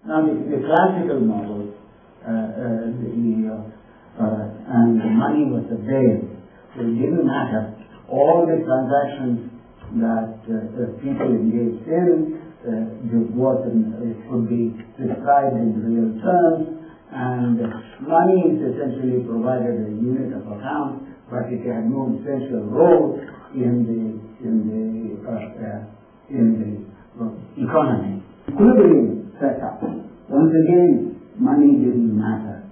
Now the classical model, and the money was the base. So it didn't matter. All the transactions that people engaged in could be described in real terms, and money is essentially provided a unit of account, but it had no essential role in the economy. Equilibrium set up. Once again, money didn't matter.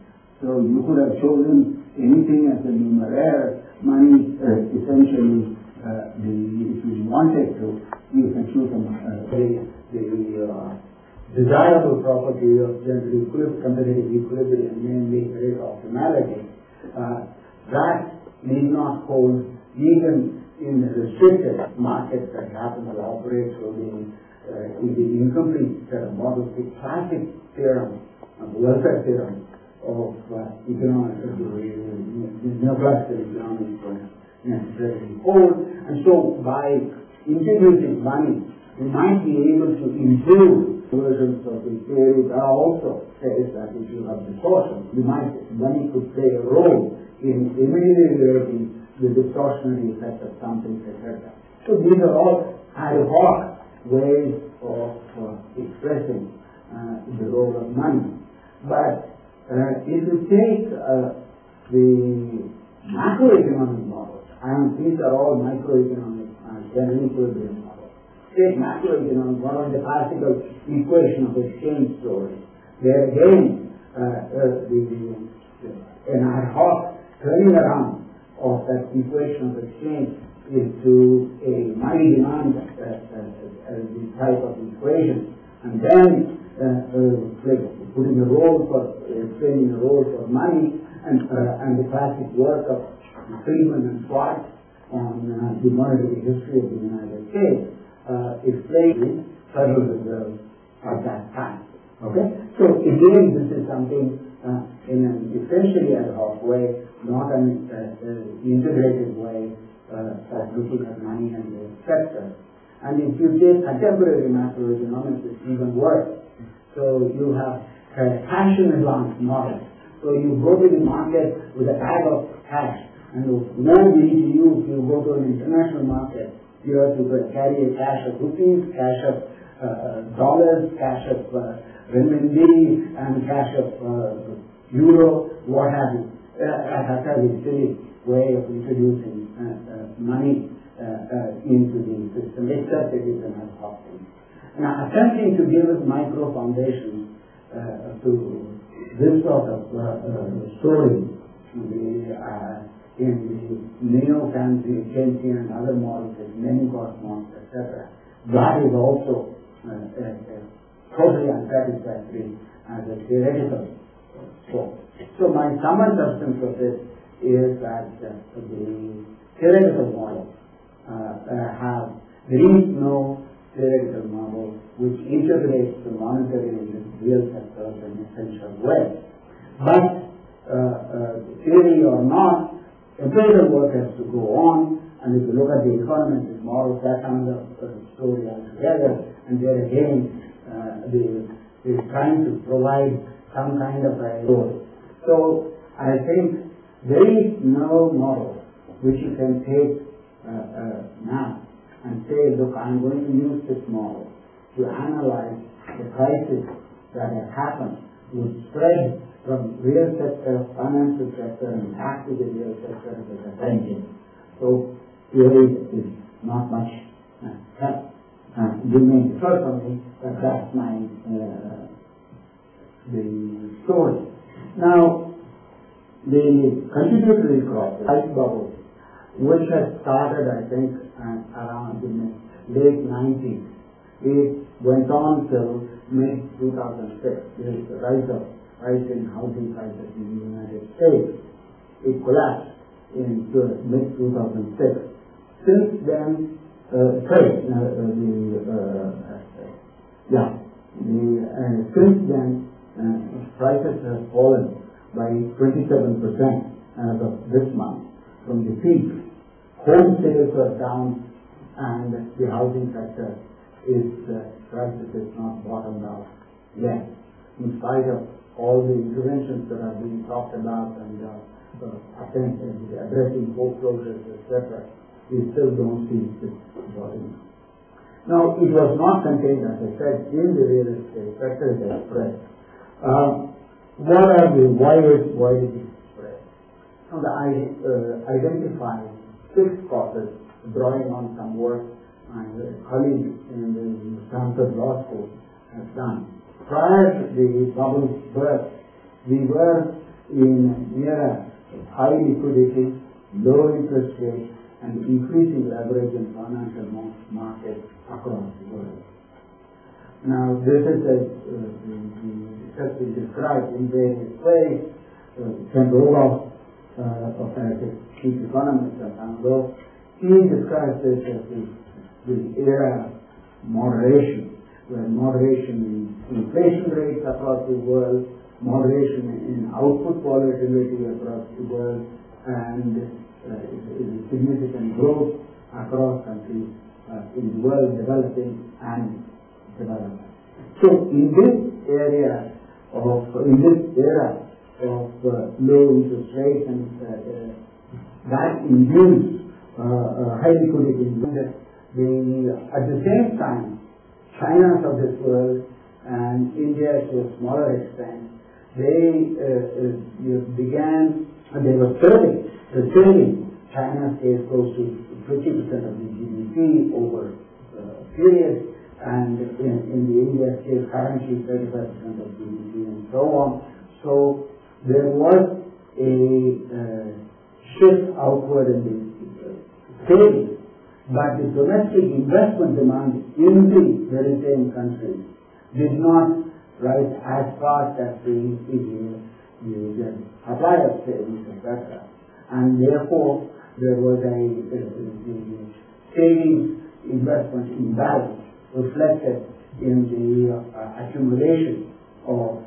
So you could have chosen anything as a numeraire. Money essentially, if you wanted to, you can choose the desirable property of general competitive equilibrium, namely rate optimality. That need not hold even in the restricted markets that happen to operate through the incomplete set of models. The classic theorem, welfare theorem of economics, the neoclassical economics was necessarily hold. And so by introducing money, we might be able to improve versions of the theory that also says that if you have distortion, money could play a role in ameliorating the distortionary effect of something, etc. So these are all ad hoc ways of expressing the role of money. But if you take the macroeconomic models, and these are all microeconomic general equilibrium models. Take macroeconomic model, the classical equation of exchange story. There again, an ad hoc turning around of that equation of exchange into a money demand type of equation, and then explaining a role for money, and the classic work of Friedman and Schwartz on the monetary history of the United States explaining Federal Reserve at that time. Okay, so again, this is something in an essentially ad hoc way, not an integrated way of looking at money and the sector. And if you take contemporary macroeconomics, it's even worse. So you have cash in advance model. So you go to the market with a bag of cash, and no need to use. You go to an international market, you have to carry a cash of rupees, cash of dollars, cash of renminbi, and cash of euro, what have you. That's a silly way of introducing money into the system, except it is an ad hoc thing. Now, attempting to give us micro foundations to this sort of story in the neo-Keynesian and other models, like many cosmos, etc., that is also totally unsatisfactory as a theoretical scope. So my sum and substance of this is that the theoretical models there is no theoretical model which integrates the monetary and the real sectors in an essential way. But theory or not, empirical work has to go on, and if you look at the econometric models, that's another story altogether, and there again, they're trying to provide some kind of a story. So I think there is no model which you can take now and say, look, I'm going to use this model to analyze the crisis that has happened, would spread from real sector, financial sector, and back to the real sector as a engine. So theory is not much help. You may differ from me, but that's my the story. Now, the contributory crop, the ice bubble, which had started, I think, around the late 90s, it went on till mid-2006. There is the rise in housing prices in the United States. It collapsed in mid-2006. Since then, since then, prices have fallen by 27% as of this month from the peak. Home sales are down, and the housing sector crisis is not bottomed out yet. in spite of all the interventions that are being talked about and addressing foreclosures, etc., we still don't see this volume. Now, it was not contained, as I said, in the real estate sector that spread. Why did it spread? Now, I identified 6 causes, drawing on some work my colleague in the Stanford Law School has done. Prior to the bubble's burst, we were in an era of high liquidity, low interest rates, and increasing leverage in financial markets across the world. Now, this is has been described in various ways. Ken Roloff, a chief economist at Anglo, he describes this as the era of moderation, where moderation in inflation rates across the world, moderation in output volatility across the world, and significant growth across countries in the world, developing and development. So, in this era of low interest rates and that induced high liquidity, at the same time, China of this world and India to a smaller extent, they were serving China's case close to 50% of the GDP over a period, and in the India case currently 35% of GDP and so on. So there was a shift outward in the savings, but the domestic investment demand in the very same countries did not rise as fast as the supply of savings, etc. And therefore, there was a savings investment imbalance reflected in the accumulation of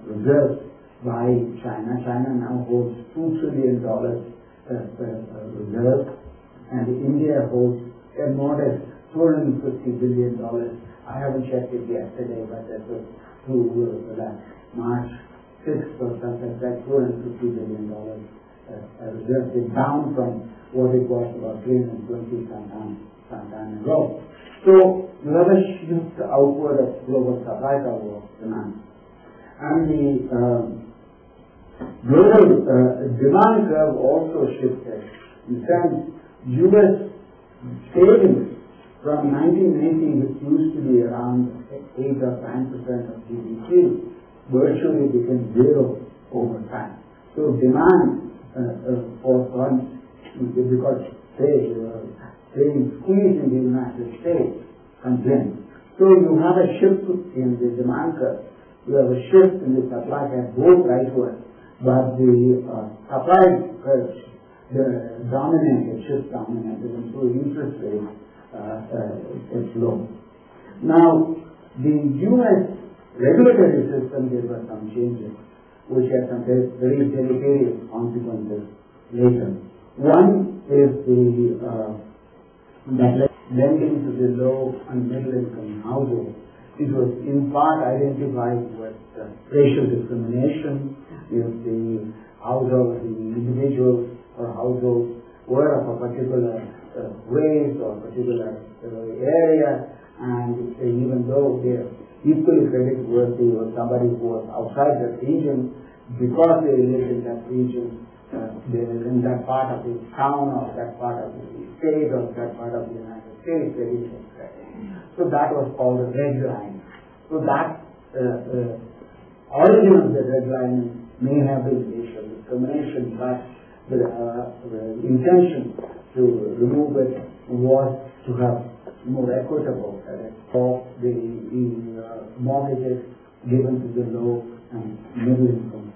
reserves by China. China now holds $2 trillion reserves, and India holds a modest $250 billion. I haven't checked it yesterday, but that was through March 6th or something like $250 billion reserves. It's down from what it was about 320 some time ago. So you have a shift outward of global supply of demand. And the global demand curve also shifted. In fact, U.S. savings from 1980, which used to be around 8 or 9% of GDP, virtually became zero over time. So demand for funds, because savings squeeze in the United States contained. So you have a shift in the demand curve. You have a shift in the supply curve, both rightward, but the supply curve shift dominated, and so interest rates is low. Now, the U.S. regulatory system, there were some changes which had some very deleterious consequences later. One is that lending to the low and middle income households. It was in part identified with racial discrimination. If the household, the individuals or households were of a particular race or particular area, and even though they are equally creditworthy or somebody who was outside that region, because they lived in that region, they were in that part of the town or that part of the state or that part of the United States, they didn't get credit. So that was called the red line. So that origin of the red line may have been racial discrimination, but the intention to remove it was to have more equitable credit for the mortgages given to the low and middle income